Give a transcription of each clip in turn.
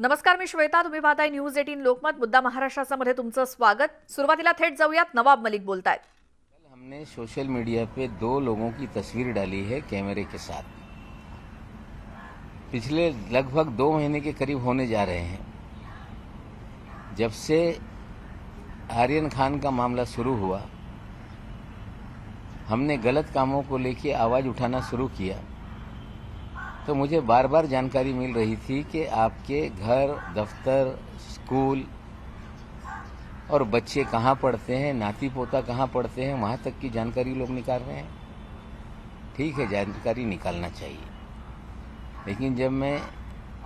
नमस्कार, मी श्वेता. तुम्ही पाहताय न्यूज 18 लोकमत. मुद्दा महाराष्ट्रामध्ये तुमचं स्वागत. सुरुवातीला थेट जाऊयात. नवाब मलिक बोलतायत. हमने सोशल मीडिया पे 2 लोगों की तस्वीर डाली है कैमरे के साथ। पिछले लगभग 2 महीने के करीब होने जा रहे हैं जब से आर्यन खान का मामला शुरू हुआ। हमने गलत कामों को लेकर आवाज़ उठाना शुरू किया तो मुझे बार बार जानकारी मिल रही थी कि आपके घर, दफ्तर, स्कूल और बच्चे कहाँ पढ़ते हैं, नाती पोता कहाँ पढ़ते हैं, वहाँ तक की जानकारी लोग निकाल रहे हैं। ठीक है, जानकारी निकालना चाहिए, लेकिन जब मैं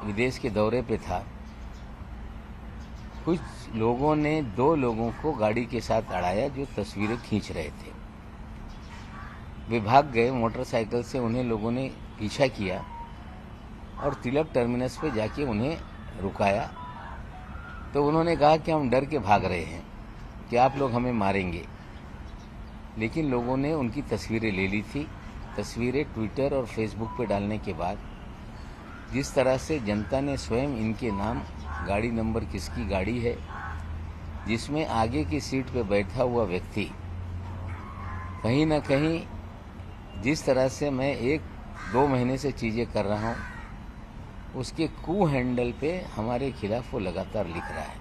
विदेश के दौरे पे था, कुछ लोगों ने 2 लोगों को गाड़ी के साथ अड़ाया जो तस्वीरें खींच रहे थे। वे भाग गए। मोटरसाइकिल से उन्हें लोगों ने पीछा किया और तिलक टर्मिनस पे जाके उन्हें रुकाया तो उन्होंने कहा कि हम डर के भाग रहे हैं कि आप लोग हमें मारेंगे। लेकिन लोगों ने उनकी तस्वीरें ले ली थी। तस्वीरें ट्विटर और फेसबुक पे डालने के बाद जिस तरह से जनता ने स्वयं इनके नाम, गाड़ी नंबर किसकी गाड़ी है, जिसमें आगे की सीट पे बैठा हुआ व्यक्ति कहीं ना कहीं जिस तरह से मैं 1-2 महीने से चीज़ें कर रहा हूँ, उसके कू हैंडल पे हमारे खिलाफ वो लगातार लिख रहा है।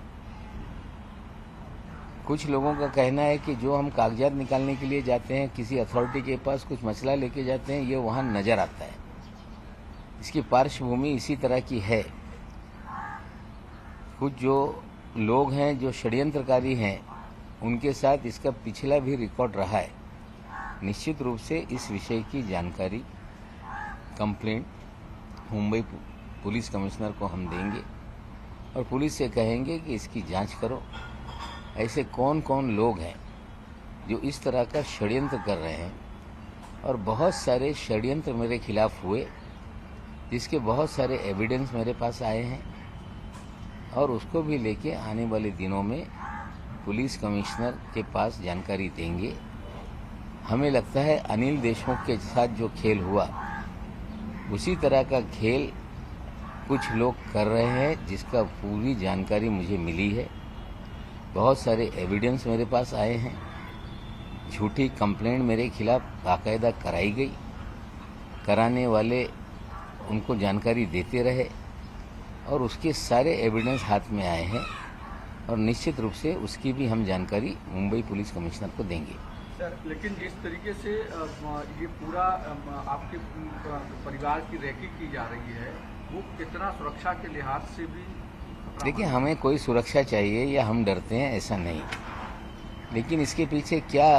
कुछ लोगों का कहना है कि जो हम कागजात निकालने के लिए जाते हैं, किसी अथॉरिटी के पास कुछ मसला लेके जाते हैं, ये वहाँ नजर आता है। इसकी पार्श्वभूमि इसी तरह की है। कुछ जो लोग हैं जो षड्यंत्रकारी हैं, उनके साथ इसका पिछला भी रिकॉर्ड रहा है। निश्चित रूप से इस विषय की जानकारी, कंप्लेंट मुंबई पुलिस कमिश्नर को हम देंगे और पुलिस से कहेंगे कि इसकी जांच करो। ऐसे कौन कौन लोग हैं जो इस तरह का षड्यंत्र कर रहे हैं। और बहुत सारे षड्यंत्र मेरे खिलाफ हुए जिसके बहुत सारे एविडेंस मेरे पास आए हैं और उसको भी लेके आने वाले दिनों में पुलिस कमिश्नर के पास जानकारी देंगे। हमें लगता है अनिल देशमुख के साथ जो खेल हुआ, उसी तरह का खेल कुछ लोग कर रहे हैं, जिसका पूरी जानकारी मुझे मिली है। बहुत सारे एविडेंस मेरे पास आए हैं। झूठी कंप्लेंट मेरे खिलाफ बाकायदा कराई गई। कराने वाले उनको जानकारी देते रहे और उसके सारे एविडेंस हाथ में आए हैं और निश्चित रूप से उसकी भी हम जानकारी मुंबई पुलिस कमिश्नर को देंगे। सर, लेकिन जिस तरीके से ये पूरा आपके परिवार की रैकिंग की जा रही है, वो कितना सुरक्षा के लिहाज से भी? देखिए, हमें कोई सुरक्षा चाहिए या हम डरते हैं, ऐसा नहीं। लेकिन इसके पीछे क्या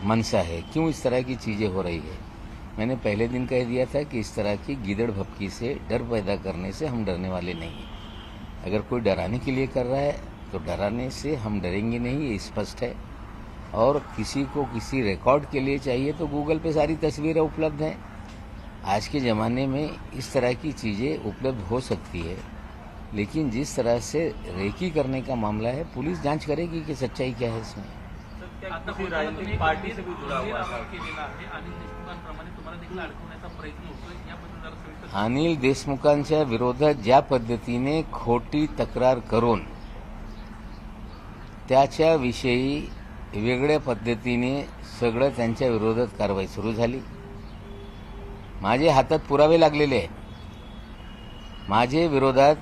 मंशा है, क्यों इस तरह की चीज़ें हो रही है? मैंने पहले दिन कह दिया था कि इस तरह की गीदड़ भपकी से, डर पैदा करने से हम डरने वाले नहीं हैं। अगर कोई डराने के लिए कर रहा है तो डराने से हम डरेंगे नहीं, ये स्पष्ट है। और किसी को किसी रिकॉर्ड के लिए चाहिए तो गूगल पे सारी तस्वीरें उपलब्ध हैं। आज के ज़माने में इस तरह की चीज़ें उपलब्ध हो सकती है, लेकिन जिस तरह से रेकी करने का मामला है, पुलिस जांच करेगी कि सच्चाई क्या है इसमें। किसी राजनीतिक पार्टी से भी जुड़ा हुआ है। अनिल देशमुखांच्या विरोधात ज्या पद्धतीने खोटी तक्रार करून त्याच्याविषयी वेगळ्या पद्धतीने सगळं त्यांच्या विरोधात कारवाई सुरू झाली। माझ्या हातात पुरावे लागलेले आहेत। माझे विरोधात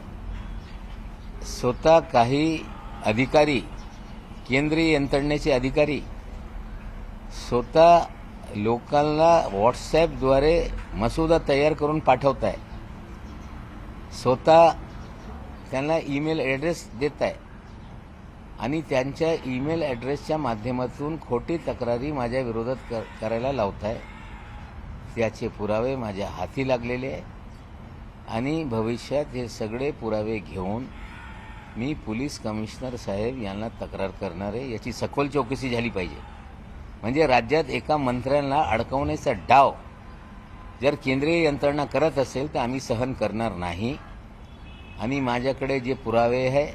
स्वतः काही अधिकारी, केंद्रीय यंत्रणेचे अधिकारी स्वतः लोकांना व्हॉट्सॲपद्वारे मसुदा तयार करून पाठवत आहे। स्वतः त्यांना ईमेल ॲड्रेस देत आहे आणि त्यांच्या ईमेल ॲड्रेसच्या माध्यमातून खोटी तक्रारी माझ्या विरोधात करायला लावत आहे। त्याचे पुरावे माझ्या हाती लागलेले आहे आणि भविष्यात हे सगळे पुरावे घेऊन मी पोलीस कमिशनर साहेब यांना तक्रार करणार आहे। याची सखोल चौकशी झाली पाहिजे। म्हणजे राज्यात एका मंत्र्याला अडकवण्याचा डाव जर केंद्रीय यंत्रणा करत असेल तर आम्ही सहन करणार नाही आणि माझ्याकडे जे पुरावे आहे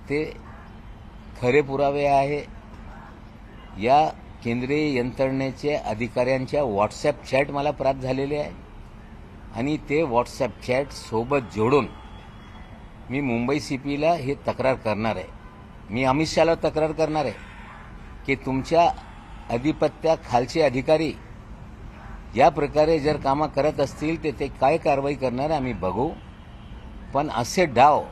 ते खरे पुरावे आहे। या केंद्रीय यंत्रणेच्या अधिकाऱ्यांच्या व्हॉट्सॲप चॅट मला प्राप्त झालेले आहे आणि ते व्हॉट्सॲप चॅट सोबत जोडून मी मुंबई CPला हे तक्रार करणार आहे. मी अमित शहाला तक्रार करणार आहे की तुमच्या अधिपत्याखालचे अधिकारी या प्रकारे जर कामं करत असतील तर ते काय कारवाई करणार आम्ही बघू. पण असे डाव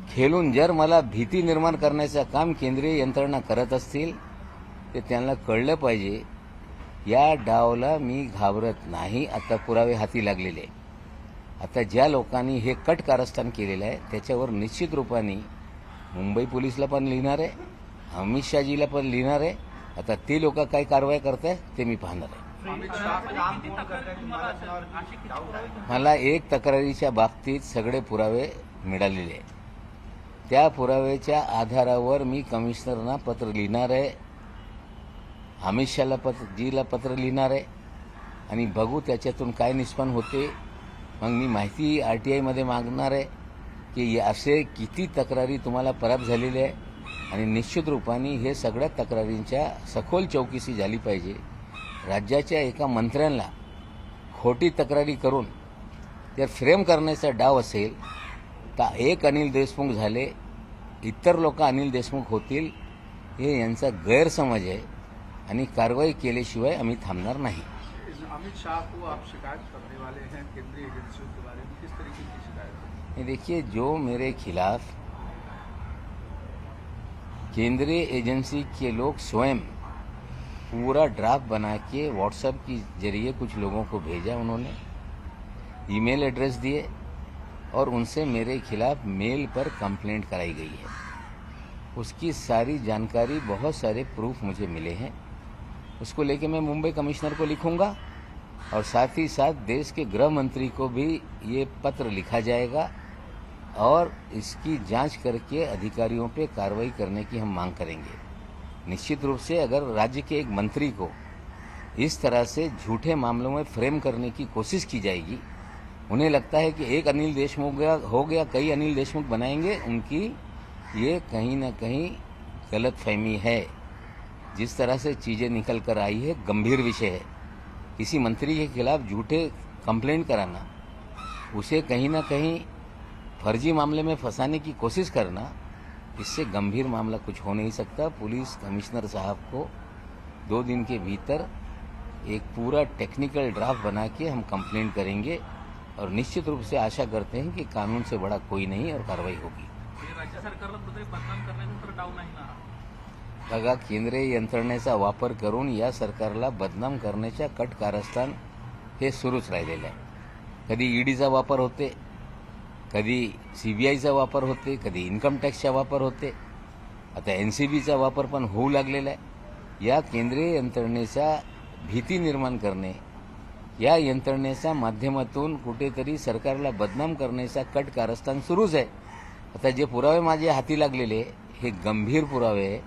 खेळून जर मला भीती निर्माण करण्याचं काम केंद्रीय यंत्रणा करत असतील तर त्यांना कळलं पाहिजे या डावला मी घाबरत नाही. आता पुरावे हाती लागलेले. आता ज्या लोकांनी हे कट कारस्थान केलेलं आहे त्याच्यावर निश्चित रूपाने मुंबई पोलीसला पण लिहिणार आहे, अमित शहाजीला पण लिहिणार आहे. आता ते लोक काय कारवाई करताय ते मी पाहणार आहे. मला एक तक्रारीच्या बाबतीत सगळे पुरावे मिळालेले आहेत. त्या पुराव्याच्या आधारावर मी कमिशनरना पत्र लिहिणार आहे, अमित शहाला जीला पत्र लिहिणार आहे आणि बघू त्याच्यातून काय निष्पन्न होते. मग मी माहिती RTIमध्ये मागणार आहे की असे किती तक्रारी तुम्हाला प्राप्त झालेल्या आहे आणि निश्चित रूपाने हे सगळ्या तक्रारींच्या सखोल चौकशी झाली पाहिजे. राज्याच्या एका मंत्र्यांना खोटी तक्रारी करून जर फ्रेम करण्याचा डाव असेल तर एक अनिल देशमुख झाले, इतर लोक अनिल देशमुख होतील हे यांचा गैरसमज आहे आणि कारवाई केल्याशिवाय आम्ही थांबणार नाही. अमित शाह को आप शिकायत करने वाले हैं केंद्रीय एजेंसियों के बारे में, किस तरीके की शिकायत है? देखिए, जो मेरे खिलाफ केंद्रीय एजेंसी के लोग स्वयं पूरा ड्राफ्ट बना के व्हाट्सएप के जरिए कुछ लोगों को भेजा, उन्होंने ईमेल एड्रेस दिए और उनसे मेरे खिलाफ मेल पर कंप्लेंट कराई गई है. उसकी सारी जानकारी, बहुत सारे प्रूफ मुझे मिले हैं. उसको लेके मैं मुंबई कमिश्नर को लिखूंगा और साथ ही साथ देश के गृह मंत्री को भी ये पत्र लिखा जाएगा और इसकी जांच करके अधिकारियों पे कार्रवाई करने की हम मांग करेंगे. निश्चित रूप से अगर राज्य के एक मंत्री को इस तरह से झूठे मामलों में फ्रेम करने की कोशिश की जाएगी, उन्हें लगता है कि एक अनिल देशमुख हो गया कई अनिल देशमुख बनाएंगे, उनकी ये कहीं ना कहीं गलतफहमी है. जिस तरह से चीज़ें निकल कर आई है गंभीर विषय है. किसी मंत्री के खिलाफ झूठे कंप्लेंट कराना, उसे कहीं ना कहीं फर्जी मामले में फंसाने की कोशिश करना, इससे गंभीर मामला कुछ हो नहीं सकता. पुलिस कमिश्नर साहब को 2 दिन के भीतर एक पूरा टेक्निकल ड्राफ्ट बना के हम कंप्लेंट करेंगे और निश्चित रूप से आशा करते हैं कि कानून से बड़ा कोई नहीं और कार्रवाई होगी. राज्य सरकारला कुठेतरी बदनाम करण्याचा तर डाव नाही ना? बघा, केंद्रीय यंत्रणेचा वापर करून या सरकारला बदनाम करण्याच्या कट कारस्थान हे सुरूच राहिलेलं आहे. कधी ईडीचा वापर होते, कधी CBIचा वापर होते, कधी इन्कम टॅक्सचा वापर होते, आता NCBचा वापर पण होऊ लागलेला आहे. या केंद्रीय यंत्रणेचा भीती निर्माण करणे, या यंत्रणेच्या माध्यमातून कुठेतरी सरकारला बदनाम करण्याचा कट कारस्थान सुरूच आहे. आता जे पुरावे माझ्या हाती लागलेले हे गंभीर पुरावे आहे.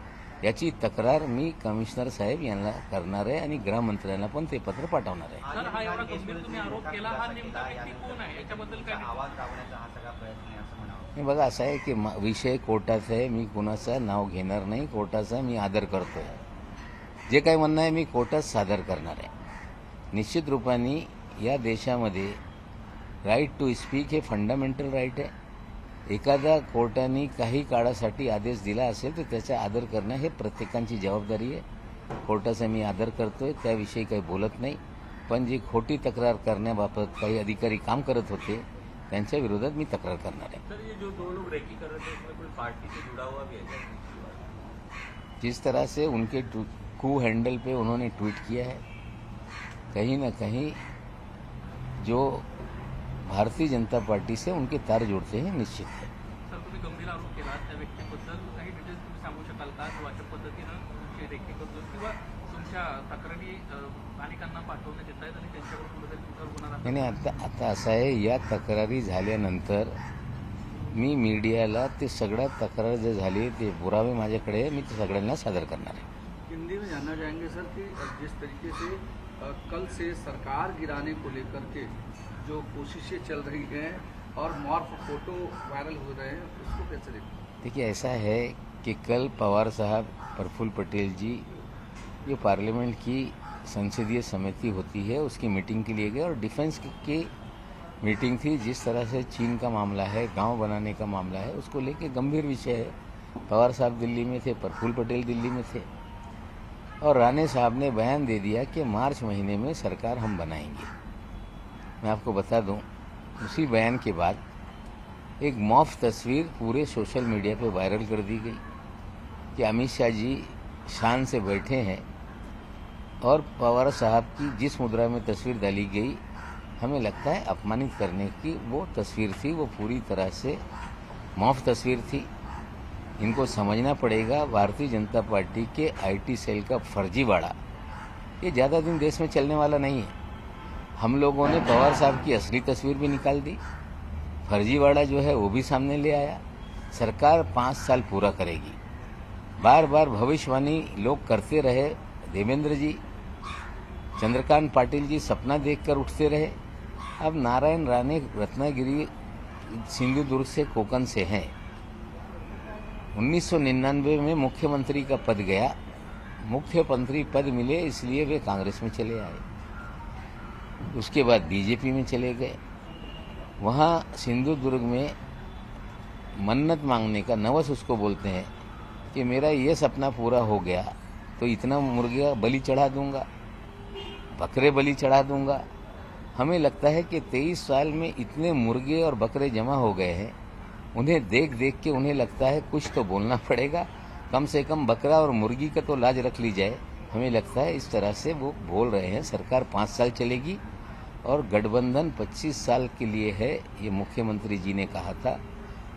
याची तक्रार मी कमिशनर साहेब यांना करणार आहे आणि गृहमंत्र्यांना पण ते पत्र पाठवणार आहे. सर, हा एवढा गंभीर तुम्ही आरोप केला, हा नेमका व्यक्ती कोण आहे याच्याबद्दल काय आवाज दाबण्याचा हा सगळा प्रयत्न आहे असं म्हणावं. हे बघा, असं आहे की विषय कोर्टाचा आहे. मी कुणाचं नाव घेणार नाही. कोर्टाचा मी आदर करतोय. जे काही म्हणणं आहे मी कोर्टात सादर करणार आहे. निश्चित रूपाने या देशामध्ये राईट टू स्पीक हे फंडामेंटल राईट आहे. एखाद्या कोर्टाने काही काळासाठी आदेश दिला असेल तर त्याचा आदर करणं हे प्रत्येकाची जबाबदारी आहे. कोर्टाचा मी आदर करतोय, त्याविषयी काही बोलत नाही. पण जी खोटी तक्रार करण्याबाबत काही अधिकारी काम करत होते त्यांच्या विरोधात मी तक्रार करणार आहे. सर, ये जो 2 लोग रेकी कर रहे थे उसमें कोई पार्टी से जुड़ा हुआ भी है? जिस तरह से उनके कू हैंडल पे उन्होंने ट्वीट किया है, कहीं ना कहीं जो भारतीय जनता पार्टी से उनके तार जोड़ते हैं, निश्चित है. सर, तुम्ही गंभीर आरोप केला त्या व्यक्तीबद्दल काही डिटेल्स तुम्ही सांगू शकाल का? जो अशा पद्धतीनं तुमची रेकी करतो किंवा तुमच्या तक्रारी अनेकांना पाठवण्यात येत आहेत आणि त्यांच्यावर कुठेतरी तुमच्यावर होणार नाही, आता असं आहे, या तक्रारी झाल्यानंतर मी मीडियाला ते सगळ्या तक्रार जे झाली ते पुरावे माझ्याकडे आहे, मी ते सगळ्यांना सादर करणार आहे. हिंदी में जानना चाहेंगे सर कि जिस तरीके से कल से सरकार गिराने को लेकर के जो कोशिशें चल रही हैं और मॉर्फ फोटो वायरल हो रहे हैं, उसको कैसे देखते हैं? देखिए, ऐसा है कि कल पवार साहब, प्रफुल्ल पटेल जी, जो पार्लियामेंट की संसदीय समिति होती है उसकी मीटिंग के लिए गए और डिफेंस की मीटिंग थी। जिस तरह से चीन का मामला है, गांव बनाने का मामला है, उसको लेके गंभीर विषय है। पवार साहब दिल्ली में थे, प्रफुल्ल पटेल दिल्ली में थे और राणे साहब ने बयान दे दिया कि मार्च महीने में सरकार हम बनाएंगे। मैं आपको बता दूं, उसी बयान के बाद एक मॉफ तस्वीर पूरे सोशल मीडिया पे वायरल कर दी गई कि अमित शाह जी शान से बैठे हैं और पवार साहब की जिस मुद्रा में तस्वीर डाली गई, हमें लगता है अपमानित करने की वो तस्वीर थी। वो पूरी तरह से मॉफ तस्वीर थी। इनको समझना पड़ेगा, Bharatiya Janata party K IT sale का फर्जीवाड़ा ये ज़्यादा दिन देश में चलने वाला नहीं है। हम लोगों ने पवार साहब की असली तस्वीर भी निकाल दी, फर्जीवाड़ा जो है वो भी सामने ले आया। सरकार 5 साल पूरा करेगी। बार बार भविष्यवाणी लोग करते रहे, देवेंद्र जी, चंद्रकांत पाटिल जी सपना देखकर उठते रहे। अब नारायण राणे रत्नागिरी सिंधुदुर्ग से कोकण से हैं। 1999 में मुख्यमंत्री का पद गया, मुख्यमंत्री पद मिले इसलिए वे कांग्रेस में चले आए। उसके बाद बीजेपी में चले गए। वहाँ सिंधुदुर्ग में मन्नत मांगने का, नवस उसको बोलते हैं, कि मेरा ये सपना पूरा हो गया तो इतना मुर्गिया बलि चढ़ा दूंगा, बकरे बलि चढ़ा दूंगा। हमें लगता है कि 23 साल में इतने मुर्गे और बकरे जमा हो गए हैं, उन्हें देख देख के उन्हें लगता है कुछ तो बोलना पड़ेगा, कम से कम बकरा और मुर्गी का तो लाज रख ली जाए। हमें लगता है इस तरह से वो बोल रहे हैं। सरकार 5 साल चलेगी और गठबंधन 25 साल के लिए है, ये मुख्यमंत्री जी ने कहा था।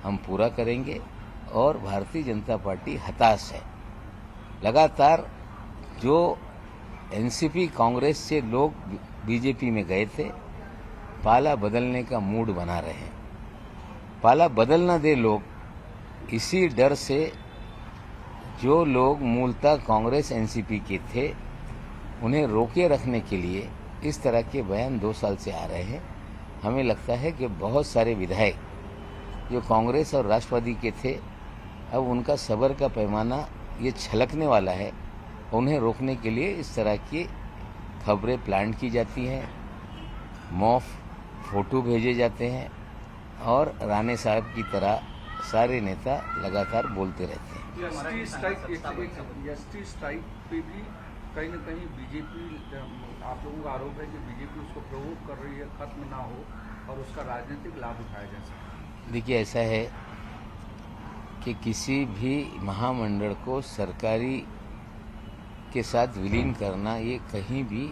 हम पूरा करेंगे और भारतीय जनता पार्टी हताश है। लगातार जो एनसीपी कांग्रेस से लोग बीजेपी में गए थे, पाला बदलने का मूड बना रहे हैं। पाला बदल न दे लोग, इसी डर से जो लोग मूलतः कांग्रेस एनसीपी के थे उन्हें रोके रखने के लिए इस तरह के बयान 2 साल से आ रहे हैं। हमें लगता है कि बहुत सारे विधायक जो कांग्रेस और राष्ट्रवादी के थे, अब उनका सब्र का पैमाना ये छलकने वाला है। उन्हें रोकने के लिए इस तरह की खबरें प्लान की जाती हैं, मॉफ फोटो भेजे जाते हैं और राणे साहब की तरह सारे नेता लगातार बोलते रहते हैं। एसटी स्ट्राइक पे भी कहीं न कहीं बीजेपी, आप लोगों का आरोप है कि बीजेपी उसको प्रवोक कर रही है, खत्म ना हो और उसका राजनीतिक लाभ उठाया जा सके। देखिए, ऐसा है कि किसी भी महामंडल को सरकारी के साथ विलीन करना ये कहीं भी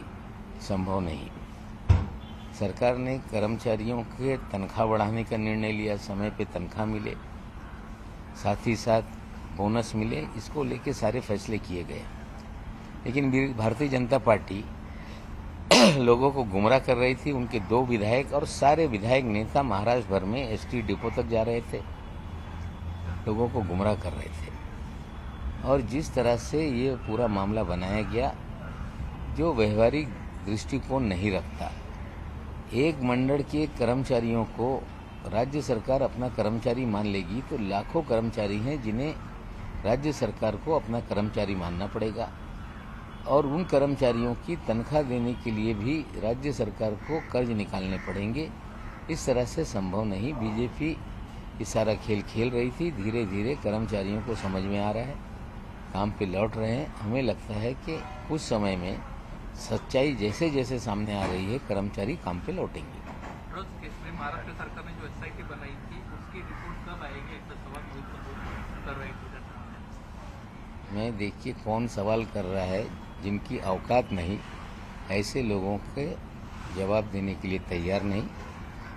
संभव नहीं। सरकार ने कर्मचारियों के तनख्वाह बढ़ाने का निर्णय लिया, समय पे तनख्वाह मिले, साथ ही साथ बोनस मिले, इसको लेके सारे फैसले किए गए। लेकिन भारतीय जनता पार्टी लोगों को गुमराह कर रही थी। उनके 2 विधायक और सारे विधायक नेता महाराष्ट्र भर में एसटी डिपो तक जा रहे थे, लोगों को गुमराह कर रहे थे। और जिस तरह से ये पूरा मामला बनाया गया, जो व्यवहारिक दृष्टिकोण नहीं रखता। एक मंडल के कर्मचारियों को राज्य सरकार अपना कर्मचारी मान लेगी तो लाखों कर्मचारी हैं जिन्हें राज्य सरकार को अपना कर्मचारी मानना पड़ेगा और उन कर्मचारियों की तनख्वाह देने के लिए भी राज्य सरकार को कर्ज निकालने पड़ेंगे। इस तरह से संभव नहीं। बीजेपी ये सारा खेल खेल रही थी। धीरे धीरे कर्मचारियों को समझ में आ रहा है, काम पे लौट रहे हैं। हमें लगता है कि कुछ समय में सच्चाई जैसे जैसे सामने आ रही है, कर्मचारी काम पे लौटेंगे। रोज केसरी महाराष्ट्र सरकार ने जो एसआईटी बनाई थी उसकी रिपोर्ट कब आएगी, एक सवाल कर रहे थे। मैं देखिए कौन सवाल कर रहा है, जिनकी औकात नहीं, ऐसे लोगों के जवाब देने के लिए तैयार नहीं।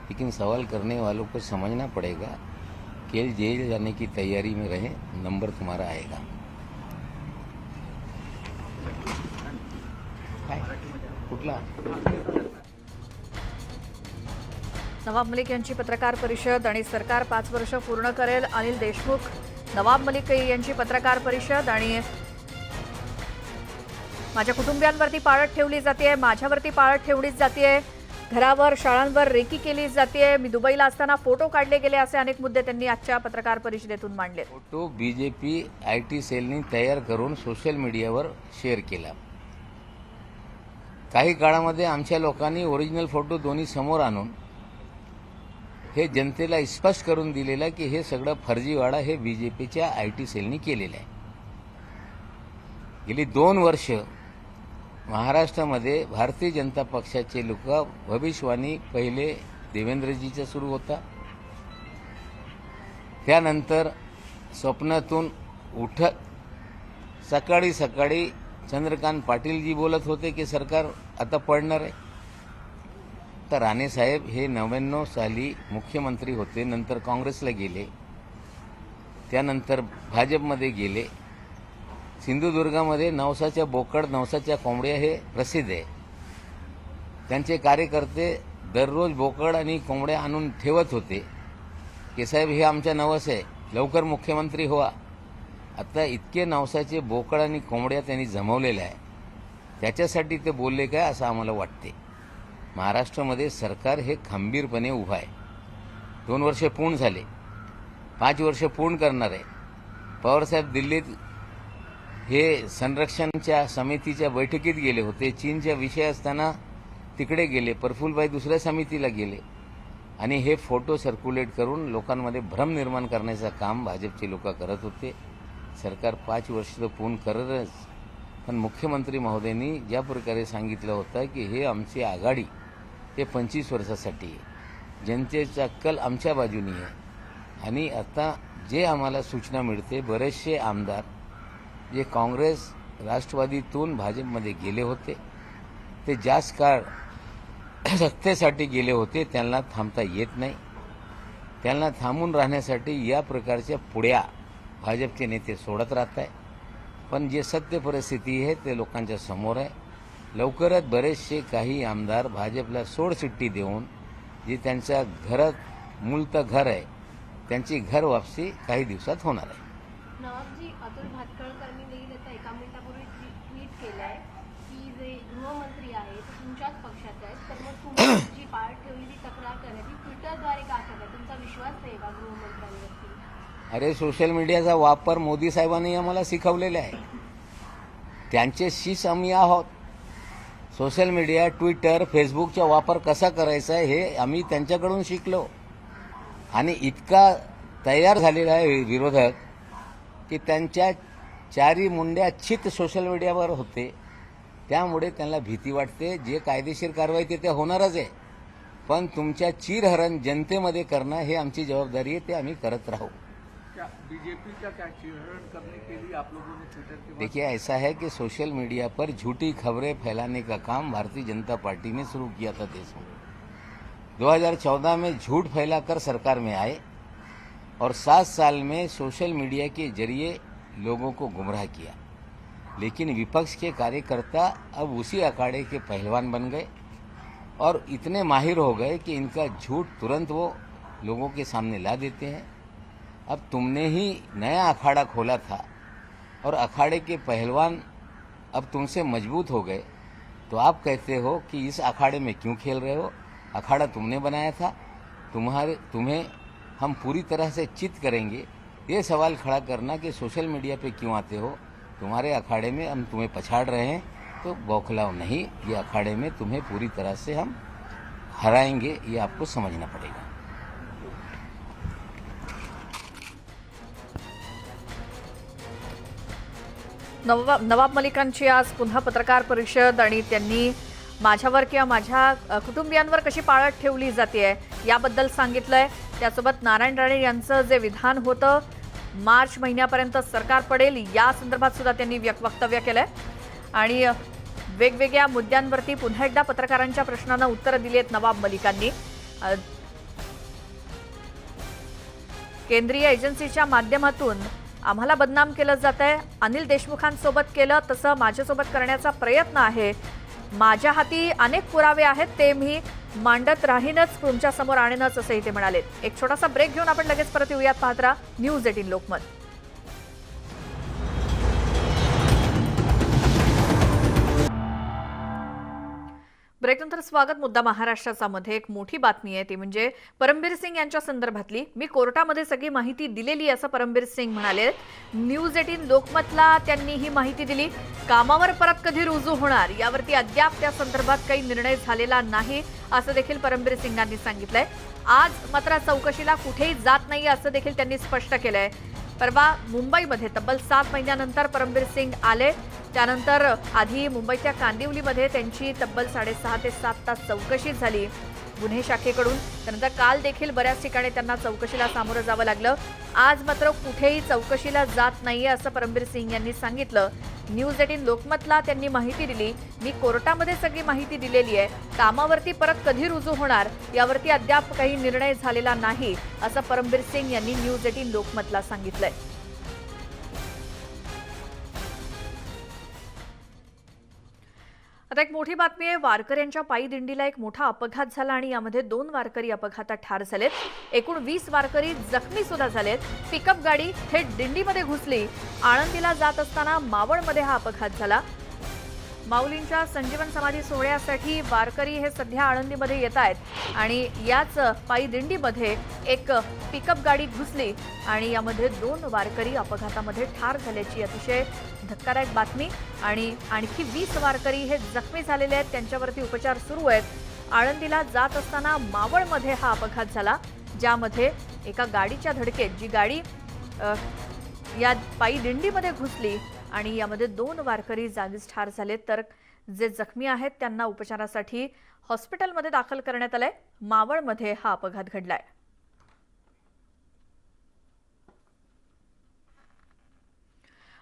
लेकिन सवाल करने वालों को समझना पड़ेगा कि जेल जाने की तैयारी में रहें, नंबर तुम्हारा आएगा। कुठला? नवाब मलिक यांची पत्रकार परिषद आणि सरकार 5 वर्ष पूर्ण करेल, अनिल देशमुख। नवाब मलिक यांची पत्रकार परिषद आणि माझ्या कुटुंबियांवरती पाळत ठेवली जाते, माझ्यावरती पाळत ठेवलीच जाते, घरावर शाळांवर रेकी केली जाते, मी दुबईला असताना फोटो काढले गेले, असे अनेक मुद्दे त्यांनी आजच्या पत्रकार परिषदेतून मांडले। फोटो बीजेपी आयटी सेलनी तयार करून सोशल मीडियावर शेअर केला। काही काळामध्ये आमच्या लोकांनी ओरिजिनल फोटो दोन्ही समोर आणून हे जनतेला स्पष्ट करून दिलेलं की हे सगळं फर्जीवाडा हे बीजेपीच्या IT सेलनी केलेलं आहे. गेली 2 वर्ष महाराष्ट्रामध्ये भारतीय जनता पक्षाचे लोक भविष्यवाणी पहिले देवेंद्रजीचा सुरू होता, त्यानंतर स्वप्नातून उठत सकाळी सकाळी चंद्रकांत पाटीलजी बोलत होते की सरकार आता पडणार आहे. तर राणे साहेब हे 99 साली मुख्यमंत्री होते, नंतर काँग्रेसला गेले, त्यानंतर भाजपमध्ये गेले. सिंधुदुर्गामध्ये नवसाच्या बोकड नवसाच्या कोंबड्या हे प्रसिद्ध आहे. त्यांचे कार्यकर्ते दररोज बोकड आणि कोंबड्या आणून ठेवत होते की साहेब हे आमच्या नवस आहे, लवकर मुख्यमंत्री व्हा. आता इतके नवसाचे बोकड आणि कोंबड्या त्यांनी जमवलेल्या आहे, त्याच्यासाठी ते बोलले काय असं आम्हाला वाटते. महाराष्ट्रामध्ये सरकार हे खंबीरपणे उभं आहे. 2 वर्ष पूर्ण झाले, 5 वर्ष पूर्ण करणार आहे. पवारसाहेब दिल्लीत हे संरक्षणच्या समितीच्या बैठकीत गेले होते, चीनच्या विषय असताना तिकडे गेले, प्रफुल्लभाई दुसऱ्या समितीला गेले आणि हे फोटो सर्क्युलेट करून लोकांमध्ये भ्रम निर्माण करण्याचं काम भाजपचे लोक करत होते. सरकार 5 वर्ष तर पूर्ण करतच, पण मुख्यमंत्री महोदयांनी ज्या प्रकारे सांगितलं होतं की हे आमची आघाडी हे 25 वर्षासाठी आहे, जनतेचा कल आमच्या बाजूनी आहे. आणि आता जे आम्हाला सूचना मिळते, बरेचसे आमदार जे काँग्रेस राष्ट्रवादीतून भाजपमध्ये गेले होते, ते जास्त काळ सत्तेसाठी गेले होते, त्यांना थांबता येत नाही. त्यांना थांबून राहण्यासाठी या प्रकारच्या पुड्या भाजपचे नेते सोडत राहत आहे. पण जे सत्य परिस्थिती आहे ते लोकांच्या समोर आहे. लवकरच बरेचसे काही आमदार भाजपला सोडचिठ्ठी देऊन जे त्यांच्या घरात मूलतः घर आहे त्यांची घर वापसी काही दिवसात होणार आहे. नवाबजी, अतुल भातखळकरांनी देखील आता एका मिनिटापूर्वी ट्विट केलं आहे की जे गृहमंत्री आहेत ते तुमच्याच पक्षाचे आहेत, तर मग तुम्ही जी पाळ ठेवलेली तक्रार करण्याची ट्विटरद्वारे का करताय? तुमचा विश्वास नाही का गृहमंत्र्यांवरती? अरे सोशल मीडियाचा वापर मोदी साहेबांनी आम्हाला शिकवलेला आहे, त्यांच्याशीच आम्ही आहोत. सोशल मीडिया, ट्विटर, फेसबुकचा वापर कसा करायचा हे आम्ही त्यांच्याकडून शिकलो. आणि इतका तयार झालेला आहे विरोधक की त्यांच्या 4 मुंड्या चित सोशल मीडियावर होते, त्यामुळे त्यांना भीती वाटते. जे कायदेशीर कारवाई ते होणारच आहे, पण तुमच्या चिरहरण जनतेमध्ये करणं हे आमची जबाबदारी आहे, ते आम्ही करत राहू. क्या बीजेपी का क्या चिरहरण करने के लिए आप लोगों ने ट्विटर के बाद देखिए, ऐसा है कि सोशल मीडिया पर झूठी खबरें फैलाने का काम भारतीय जनता पार्टी ने शुरू किया था देश में. 2014 में झूठ फैलाकर सरकार में आए और 7 साल में सोशल मीडिया के जरिए लोगों को गुमराह किया. लेकिन विपक्ष के कार्यकर्ता अब उसी अखाड़े के पहलवान बन गए और इतने माहिर हो गए कि इनका झूठ तुरंत वो लोगों के सामने ला देते हैं. अब तुमने ही नया अखाड़ा खोला था और अखाड़े के पहलवान अब तुमसे मजबूत हो गए, तो आप कहते हो कि इस अखाड़े में क्यों खेल रहे हो? अखाड़ा तुमने बनाया था, तुम्हें हम पूरी तरह से चित करेंगे. ये सवाल खड़ा करना कि सोशल मीडिया पे क्यों आते हो, तुम्हारे अखाड़े में हम तुम्हें पछाड़ रहे हैं, तो बौखलाओ नहीं. ये अखाड़े में तुम्हें पूरी तरह से हम हराएंगे, ये आपको समझना पड़ेगा. नवाब मलिकांची आज पुन्हा पत्रकार परिषद आणि त्यांनी माझ्यावर किंवा माझ्या कुटुंबियांवर कशी पाळत ठेवली जाते याबद्दल सांगितलंय. त्यासोबत नारायण राणे यांचं जे विधान होतं मार्च महिन्यापर्यंत सरकार पडेल या संदर्भात सुद्धा त्यांनी वक्तव्य केलंय आणि वेगवेगळ्या मुद्द्यांवरती पुन्हा एकदा पत्रकारांच्या प्रश्नांना उत्तरं दिली आहेत नवाब मलिकांनी. केंद्रीय एजन्सीच्या माध्यमातून आम्हाला बदनाम केलं जात आहे, अनिल देशमुखांसोबत केलं तसं माझ्यासोबत करण्याचा प्रयत्न आहे, माझ्या हाती अनेक पुरावे आहेत, ते मी मांडत राहीनच, तुमच्या समोर आणेनच असंही ते म्हणाले. एक छोटासा ब्रेक घेऊन आपण लगेच परत येऊयात. पाहत राहा न्यूज 18 लोकमत. ब्रेकनंतर स्वागत. मुद्दा महाराष्ट्राचा मध्ये एक मोठी बातमी आहे ती म्हणजे परमबीर सिंग यांच्या संदर्भातली. मी कोर्टामध्ये सगळी माहिती दिलेली असं परमबीर सिंग म्हणाले. न्यूज 18 लोकमतला त्यांनी ही माहिती दिली. कामावर परत कधी रुजू होणार यावरती अद्याप त्या संदर्भात काही निर्णय झालेला नाही असं देखील परमबीर सिंगांनी सांगितलंय. आज मात्र चौकशीला कुठेही जात नाही असं देखील त्यांनी स्पष्ट केलंय. परवा मुंबईमध्ये तब्बल 7 महिन्यानंतर परमबीर सिंग आले. त्यानंतर आधी मुंबईच्या कांदिवलीमध्ये त्यांची तब्बल 6.5 ते 7 तास चौकशी झाली गुन्हे शाखेकडून. त्यानंतर काल देखील बऱ्याच ठिकाणी त्यांना चौकशीला सामोरं जावं लागलं. आज मात्र कुठेही चौकशीला जात नाहीये असं परमबीर सिंग यांनी सांगितलं. न्यूज 18 लोकमतला त्यांनी माहिती दिली. मी कोर्टामध्ये सगळी माहिती दिलेली आहे. कामावरती परत कधी रुजू होणार यावरती अद्याप काही निर्णय झालेला नाही असं परमबीर सिंग यांनी न्यूज 18 लोकमतला सांगितलंय. आता एक मोठी बातमी आहे. वारकऱ्यांच्या पायी दिंडीला एक मोठा अपघात झाला आणि यामध्ये 2 वारकरी अपघातात ठार झालेत. एकूण 20 वारकरी जखमी सुद्धा झालेत. पिकअप गाडी थेट दिंडीमध्ये घुसली. आळंदीला जात असताना मावळमध्ये हा अपघात झाला. माऊलींच्या संजीवन समाधी सोहळ्यासाठी वारकरी हे सध्या आळंदीमध्ये येत आहेत आणि याच पायी दिंडीमध्ये एक पिकअप गाडी घुसली आणि यामध्ये 2 वारकरी अपघातामध्ये ठार झाल्याची अतिशय धक्कादायक बातमी. आणि आणखी 20 वारकरी हे जखमी झालेले आहेत. त्यांच्यावरती उपचार सुरू आहेत. आळंदीला जात असताना मावळमध्ये हा अपघात झाला, ज्यामध्ये एका गाडीच्या धडकेत जी गाडी या पायी दिंडीमध्ये घुसली आणि यामध्ये 2 वारकरी जागीच ठार झालेत. तर जे जखमी आहेत त्यांना उपचारासाठी हॉस्पिटलमध्ये दाखल करण्यात आलंय. मावळमध्ये हा अपघात घडलाय.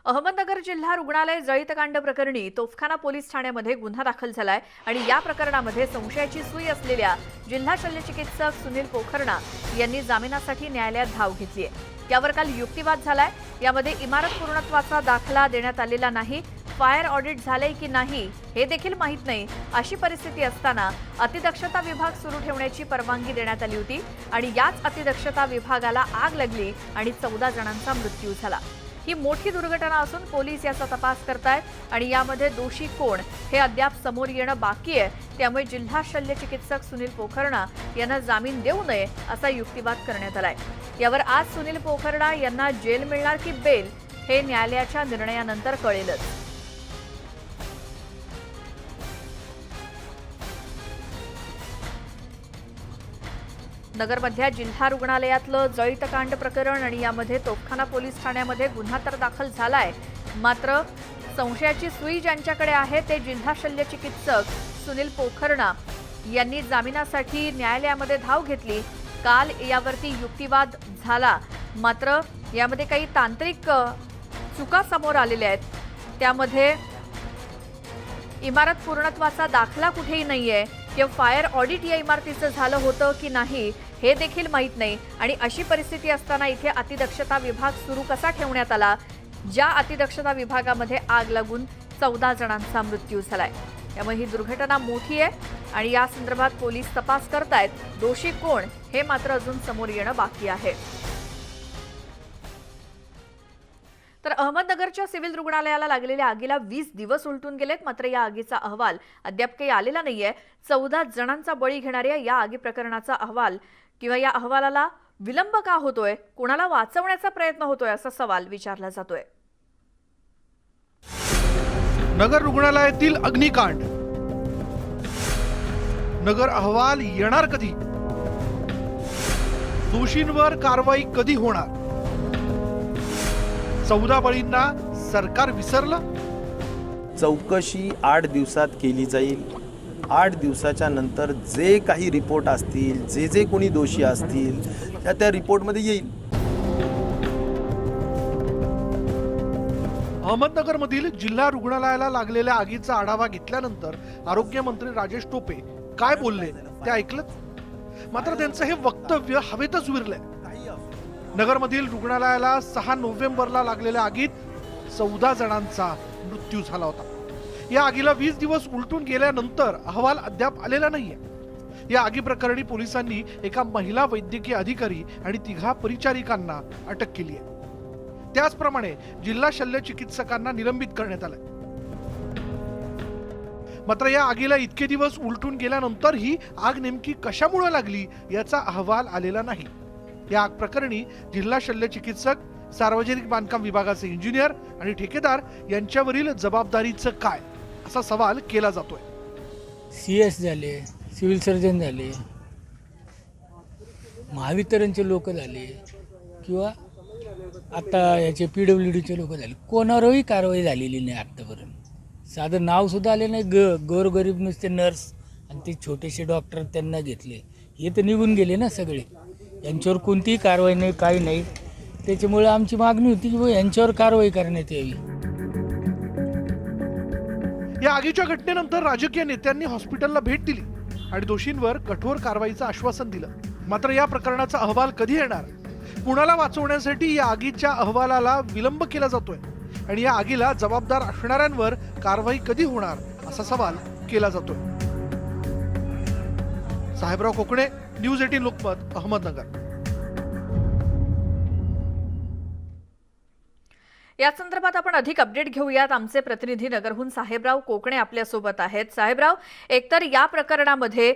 अहमदनगर जिल्हा रुग्णालय जळीतकांड प्रकरणी तोफखाना पोलीस ठाण्यामध्ये गुन्हा दाखल झालाय आणि या प्रकरणामध्ये संशयाची सुई असलेल्या जिल्हा शल्यचिकित्सक सुनील पोखरणा यांनी जामिनासाठी न्यायालयात धाव घेतली आहे. यावर काल युक्तिवाद झालाय. यामध्ये इमारत पूर्णत्वाचा दाखला देण्यात आलेला नाही, फायर ऑडिट झालंय की नाही हे देखील माहीत नाही. अशी परिस्थिती असताना अतिदक्षता विभाग सुरू ठेवण्याची परवानगी देण्यात आली होती आणि याच अतिदक्षता विभागाला आग लागली आणि 14 जणांचा मृत्यू झाला. ही मोठी दुर्घटना असून पोलीस याचा तपास करतायत आणि यामध्ये दोषी कोण हे अद्याप समोर येणं बाकी आहे. त्यामुळे जिल्हा शल्यचिकित्सक सुनील पोखरणा यांना जामीन देऊ नये असा युक्तिवाद करण्यात आलाय. यावर आज सुनील पोखरणा यांना जेल मिळणार की बेल हे न्यायालयाच्या निर्णयानंतर कळेलच. नगरमधल्या जिल्हा रुग्णालयातलं जळीतकांड प्रकरण आणि यामध्ये तोफखाना पोलीस ठाण्यामध्ये गुन्हा तर दाखल झालाय. मात्र संशयाची सुई ज्यांच्याकडे आहे ते जिल्हा शल्यचिकित्सक सुनील पोखरणा यांनी जामिनासाठी न्यायालयामध्ये धाव घेतली. काल यावरती युक्तिवाद झाला. मात्र यामध्ये काही तांत्रिक चुका समोर आलेल्या आहेत. त्यामध्ये इमारत पूर्णत्वाचा दाखला कुठेही नाहीये किंवा फायर ऑडिट या इमारतीचं झालं होतं की नाही हे देखील माहीत नाही. आणि अशी परिस्थिती असताना इथे अतिदक्षता विभाग सुरू कसा ठेवण्यात आला, ज्या अतिदक्षता विभागामध्ये आग लागून 14 जणांचा मृत्यू झालाय. त्यामुळे ही दुर्घटना मोठी आहे आणि या संदर्भात पोलीस तपास करतायत. दोषी कोण हे मात्र अजून समोर येणं बाकी आहे. तर अहमदनगरच्या सिव्हिल रुग्णालयाला लागलेल्या आगीला 20 दिवस उलटून गेलेत. मात्र या आगीचा अहवाल अद्याप काही आलेला नाहीये. 14 जणांचा बळी घेणाऱ्या या आगी प्रकरणाचा अहवाल किंवा या अहवालाला विलंब का होतोय, कोणाला वाचवण्याचा प्रयत्न होतोय असा सवाल विचारला जातोय. नगर रुग्णालयातील अग्निकांड, नगर अहवाल येणार कधी, दोषींवर कारवाई कधी होणार, 14 बळींना सरकार विसरलं. चौकशी 8 दिवसात केली जाईल. 8 दिवसाच्या नंतर जे काही रिपोर्ट असतील, जे कोणी दोषी असतील त्या रिपोर्टमध्ये येईल. अहमदनगरमधील जिल्हा रुग्णालयाला लागलेल्या आगीचा आढावा घेतल्यानंतर आरोग्यमंत्री राजेश टोपे काय बोलले ते ऐकलं. मात्र त्यांचं हे वक्तव्य हवेतच विरलंय. नगरमधील रुग्णालयाला 6 नोव्हेंबरला लागलेल्या आगीत 14 जणांचा मृत्यू झाला होता. या आगीला 20 दिवस उलटून गेल्यानंतर अहवाल अद्याप आलेला नाहीये. या आगी प्रकरणी पोलिसांनी एका महिला वैद्यकीय अधिकारी आणि 3 परिचारिकांना अटक केली आहे. त्याचप्रमाणे जिल्हा शल्य चिकित्सकांना निलंबित करण्यात आलंय. मात्र या आगीला इतके दिवस उलटून गेल्यानंतर ही आग नेमकी कशामुळे लागली याचा अहवाल आलेला नाही. या आग प्रकरणी जिल्हा शल्य चिकित्सक, सार्वजनिक बांधकाम विभागाचे इंजिनियर आणि ठेकेदार यांच्यावरील जबाबदारीचं काय असा सवाल केला जातोय. CS झाले, सिव्हिल सर्जन झाले, महावितरणचे लोक झाले किंवा आता याचे PWDचे लोक झाले, कोणावरही कारवाई झालेली नाही आत्तापर्यंत. साधं नावसुद्धा आले नाही. गोरगरीब नुसते नर्स आणि ते छोटेसे डॉक्टर त्यांना घेतले, हे तर निघून गेले ना सगळे. यांच्यावर कोणतीही कारवाई नाही, काही नाही. त्याच्यामुळे आमची मागणी होती की यांच्यावर कारवाई करण्यात यावी. या आगीच्या घटनेनंतर राजकीय नेत्यांनी हॉस्पिटलला भेट दिली आणि दोषींवर कठोर कारवाईचं आश्वासन दिलं. मात्र या प्रकरणाचा अहवाल कधी येणार? कुणाला वाचवण्यासाठी या आगीच्या अहवालाला विलंब केला जातोय आणि या आगीला जबाबदार असणाऱ्यांवर कारवाई कधी होणार असा सवाल केला जातोय. साहेबराव कोकणे, न्यूज 18 लोकमत, अहमदनगर. या संदर्भात आपण अधिक अपडेट घेऊयात. आमचे प्रतिनिधी नगरहून साहेबराव कोकणे आपल्यासोबत आहेत. साहेबराव, एकतर या प्रकरणामध्ये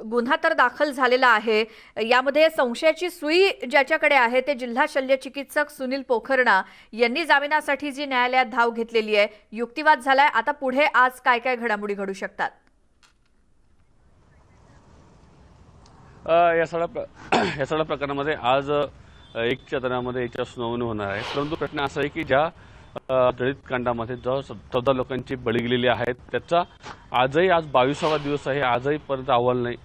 गुन्हा तर दाखल झालेला आहे. यामध्ये संशयाची सुई ज्याच्याकडे आहे ते जिल्हा शल्य चिकित्सक सुनील पोखरणा यांनी जामिनासाठी जी न्यायालयात धाव घेतलेली आहे, युक्तिवाद झालाय. आता पुढे आज काय काय घडामोडी घडू शकतात? या सगळ्या प्रकरणामध्ये आज 1च्या दरामध्ये याच्या सुनावणी होणार आहे. परंतु प्रश्न असा आहे की ज्या दलित कांडामध्ये जो 14 लोकांची बळी गेलेली आहेत त्याचा आज 22वा दिवस आहे. आजही परत अहवाल नाही.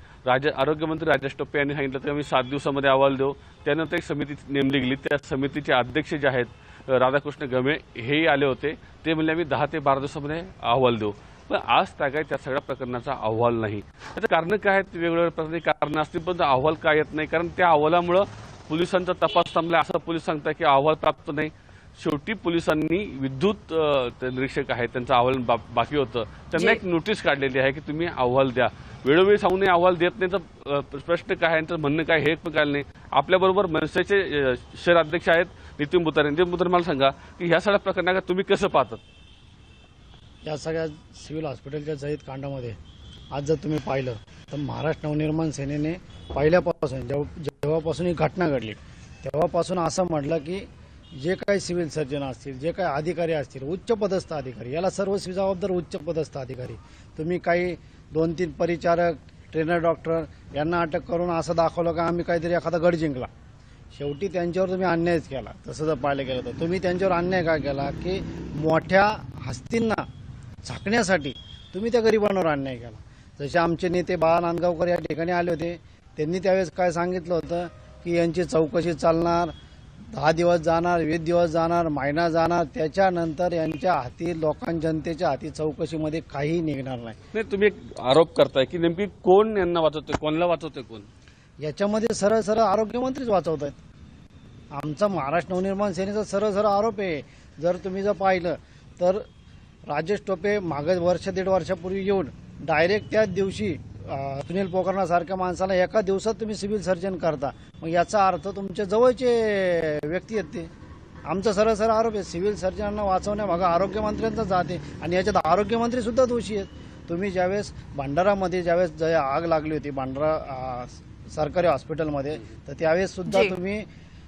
आरोग्यमंत्री राजेश टोपे यांनी सांगितलं की आम्ही 7 दिवसामध्ये अहवाल देऊ. त्यानंतर एक समिती नेमली गेली. त्या समितीचे अध्यक्ष जे आहेत राधाकृष्ण गमे हेही आले होते. ते म्हणले आम्ही 10 ते 12 दिवसामध्ये अहवाल देऊ. पण आज तागाय त्या सगळ्या प्रकरणाचा अहवाल नाही. त्याचं कारण काय आहेत? वेगवेगळ्या प्रकारची कारणं असतील, पण अहवाल काय येत नाही? कारण त्या अहवालामुळं पोलिसांचा तपास थांबला असं पोलीस सांगतात की अहवाल प्राप्त नाही. शेवटी पोलिसांनी विद्युत निरीक्षक आहेत त्यांचा अहवाल बाकी होतं, त्यांना एक नोटीस काढलेली आहे की तुम्ही अहवाल द्या. वेळोवेळी सांगूनही अहवाल देत नाही तर प्रश्न काय, यांचं म्हणणं काय हे पण कळलं नाही. आपल्याबरोबर मनसेचे शहर अध्यक्ष आहेत नितीन बुतारे. नितीन बुतारे, मला सांगा की ह्या सगळ्या प्रकरणाला तुम्ही कसं पाहतात? या सगळ्या सिव्हिल हॉस्पिटलच्या जहित कांडामध्ये आज जर तुम्ही पाहिलं तर महाराष्ट्र नवनिर्माण सेनेने पहिल्यापासून जेव्हापासून ही घटना घडली तेव्हापासून असं म्हटलं की जे काही सिव्हिल सर्जन असतील, जे काही अधिकारी असतील, उच्च पदस्थ अधिकारी, याला सर्वस्वी जबाबदार उच्च पदस्थ अधिकारी. तुम्ही काही 2-3 परिचारक, ट्रेनर, डॉक्टर यांना अटक करून असं दाखवलं का आम्ही काहीतरी एखादा गड जिंकला. शेवटी त्यांच्यावर तुम्ही अन्यायच केला. तसं जर पाहिलं गेलं तर तुम्ही त्यांच्यावर अन्याय काय केला की मोठ्या हस्तींना झाकण्यासाठी तुम्ही त्या गरिबांवर अन्याय केला. जसे आमचे नेते बाळा नांदगावकर या ठिकाणी आले होते, त्यांनी त्यावेळेस काय सांगितलं होतं की यांची चौकशी चालणार, 10 दिवस जाणार, 20 दिवस जाणार, महिना जाणार, त्याच्यानंतर यांच्या हाती, जनतेच्या हाती चौकशीमध्ये काही निघणार नाही. तुम्ही एक आरोप करताय की नेमकी कोण यांना वाचवतोय, कोणाला वाचवतोय कोण? याच्यामध्ये सरळ सरळ आरोग्यमंत्रीच वाचवत आहेत. आमचा महाराष्ट्र नवनिर्माण सेनेचा सरळ सरळ आरोप आहे. जर तुम्ही जर पाहिलं तर राजेश टोपे मागे 1-1.5 वर्षापूर्वी येऊन डायरेक्ट त्याच दिवशी सुनील पोखरणासारख्या माणसाला एका दिवसात तुम्ही सिव्हिल सर्जन करता. मग याचा अर्थ तुमच्या जवळचे व्यक्ती आहेत ते. आमचा सरळ सरळ आरोप आहे सिव्हिल सर्जनांना वाचवण्यामागं आरोग्यमंत्र्यांचा जाते आणि याच्यात आरोग्यमंत्री सुद्धा दोषी आहेत. तुम्ही ज्यावेळेस भंडारामध्ये ज्यावेळेस आग लागली होती भंडारा सरकारी हॉस्पिटलमध्ये, तर त्यावेळेस सुद्धा तुम्ही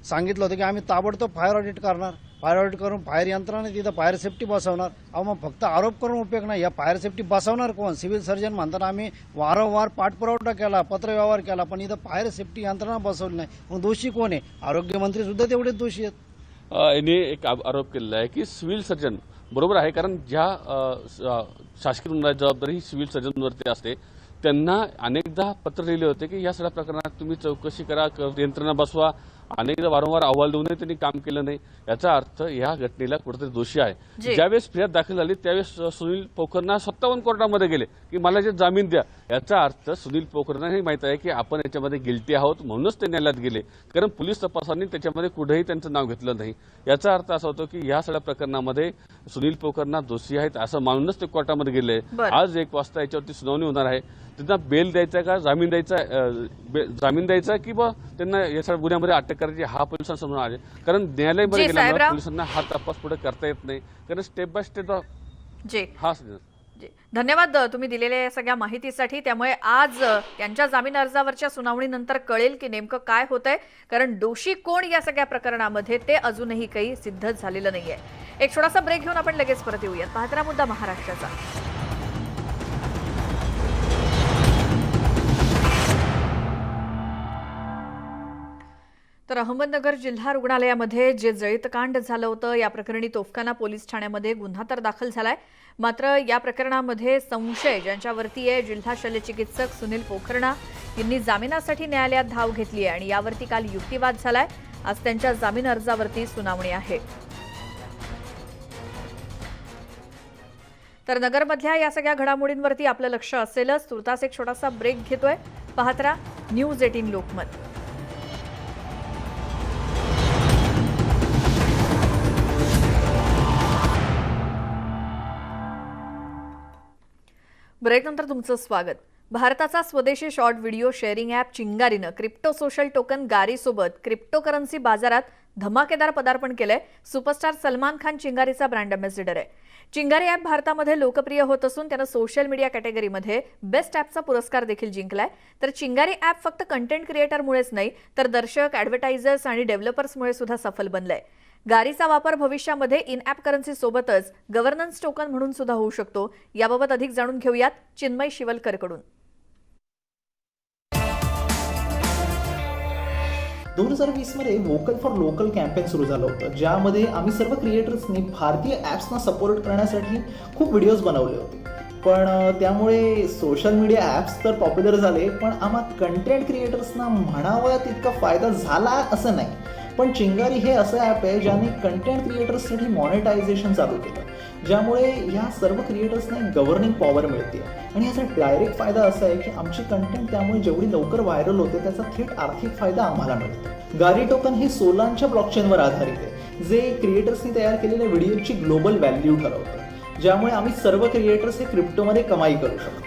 सांगितलं होतं की आम्ही ताबडतोब फायर ऑडिट करणार, फायर ऑडिट करून फायर यंत्रणा तिथं फायर सेफ्टी बसवणार. अहो मग फक्त आरोप करून उपयोग नाही. या फायर सेफ्टी बसवणार कोण? सिव्हिल सर्जन म्हणताना आम्ही वारंवार पाठपुरावा केला, पत्रव्यवहार केला, पण इथं फायर सेफ्टी यंत्रणा बसवली नाही. मग दोषी कोण आहे? आरोग्यमंत्री सुद्धा तेवढेच दोषी आहेत. यांनी एक आरोप केलेला आहे की सिव्हिल सर्जन बरोबर आहे, कारण ज्या शासकीय रुग्णालयाची जबाबदारी ही सिव्हिल सर्जनवरती असते. त्यांना अनेकदा पत्र लिहिले होते की या सगळ्या प्रकरणात तुम्ही चौकशी करा, यंत्रणा बसवा. अनेकदा वारंवार अहवाल देऊनही त्यांनी काम केलं नाही. याचा अर्थ या घटनेला कुठेतरी दोषी आहे. ज्यावेळेस फिर्याद दाखल झाली त्यावेळेस सुनील पोखरणा 57 कोर्टामध्ये गेले की मला जे जामीन द्या. याचा अर्थ सुनील पोखरणा हे माहित आहे की आपण याच्यामध्ये गिल्टी आहोत, म्हणूनच ते न्यायालयात गेले, कारण पोलीस तपासांनी त्याच्यामध्ये कुठेही त्यांचं नाव घेतलं नाही. याचा अर्थ असा होतो की या सगळ्या प्रकरणामध्ये सुनील पोखरणा दोषी आहेत असं मानूनच ते कोर्टामध्ये गेले. आज 1 वाजता याच्यावरती सुनावणी होणार आहे. त्यांना बेल द्यायचा का जामीन द्यायचा की बा त्यांना या सगळ्या गुन्ह्यामध्ये अटक करायची हा पोलिसांसमोर आहे. कारण न्यायालयामध्ये गेल्यामुळे पोलिसांना हा तपास पुढे करता येत नाही, कारण स्टेप बाय स्टेप हा. धन्यवाद तुम्ही दिलेल्या या सगळ्या माहितीसाठी. त्यामुळे आज यांच्या जामीन अर्जावरच्या सुनावणीनंतर कळेल की नेमकं काय होतंय, कारण दोषी कोण या सगळ्या प्रकरणामध्ये ते अजूनही काही सिद्ध झालेलं नाहीये. एक छोटासा ब्रेक घेऊन आपण लगेच परत येऊयात. पाहता मुद्दा महाराष्ट्राचा. तर अहमदनगर जिल्हा रुग्णालयामध्ये जे जळीतकांड झालं होतं या प्रकरणी तोफखाना पोलीस ठाण्यामध्ये गुन्हा तर दाखल झालाय. मात्र या प्रकरणामध्ये संशय ज्यांच्यावरती आहे जिल्हा शल्यचिकित्सक सुनील पोखरणा यांनी जामिनासाठी न्यायालयात धाव घेतली आहे आणि यावरती काल युक्तिवाद झालाय. आज त्यांच्या जामीन अर्जावरती सुनावणी आहे. तर नगरमधल्या या सगळ्या घडामोडींवरती आपलं लक्ष असेलच. तुर्तास एक छोटासा ब्रेक घेतोय. पाहत राहा न्यूज 18 लोकमत. ब्रेकनंतर तुमचं स्वागत. भारताचा स्वदेशी शॉर्ट व्हिडिओ शेअरिंग ॲप चिंगारीनं क्रिप्टो सोशल टोकन गारीसोबत क्रिप्टोकरन्सी बाजारात धमाकेदार पदार्पण केलंय. सुपरस्टार सलमान खान चिंगारीचा ब्रँड अँबॅसिडर आहे. चिंगारी ॲप भारतामध्ये लोकप्रिय होत असून त्यानं सोशल मीडिया कॅटेगरीमध्ये बेस्ट ॲपचा पुरस्कार देखील जिंकलाय. तर चिंगारी ॲप फक्त कंटेंट क्रिएटरमुळेच नाही तर दर्शक, ॲडव्हर्टायझर्स आणि डेव्हलपर्समुळे सुद्धा सफल बनलंय. गारीचा वापर भविष्यामध्ये इन ॲप करन्सी सोबतच गव्हर्नन्स टोकन म्हणून सुद्धा होऊ शकतो. याबाबत अधिक जाणून घेऊयात चिन्मय शिवलकरकडून. 2020 मध्ये वोकल फॉर लोकल कॅम्पेन सुरू झालं होतं, ज्यामध्ये आम्ही सर्व क्रिएटर्सनी भारतीय ॲप्सना सपोर्ट करण्यासाठी खूप व्हिडिओज बनवले होते. पण त्यामुळे सोशल मीडिया ॲप्स तर पॉप्युलर झाले, पण आम्हा कंटेंट क्रिएटर्सना म्हणावा तितका फायदा झाला असं नाही. पण चिंगारी हे असं ॲप आहे ज्याने कंटेंट क्रिएटर्ससाठी मॉनिटायझेशन चालू केलं, ज्यामुळे या सर्व क्रिएटर्सना एक गव्हर्निंग पॉवर मिळते. आणि याचा डायरेक्ट फायदा असा आहे की आमची कंटेंट त्यामुळे जेवढी लवकर व्हायरल होते त्याचा थेट आर्थिक फायदा आम्हाला मिळतो. गारी टोकन हे सोलानच्या ब्लॉकचेनवर आधारित आहे, जे क्रिएटर्सनी तयार केलेल्या व्हिडिओची ग्लोबल व्हॅल्यू ठरवतं, ज्यामुळे आम्ही सर्व क्रिएटर्स हे क्रिप्टोमध्ये कमाई करू शकतो.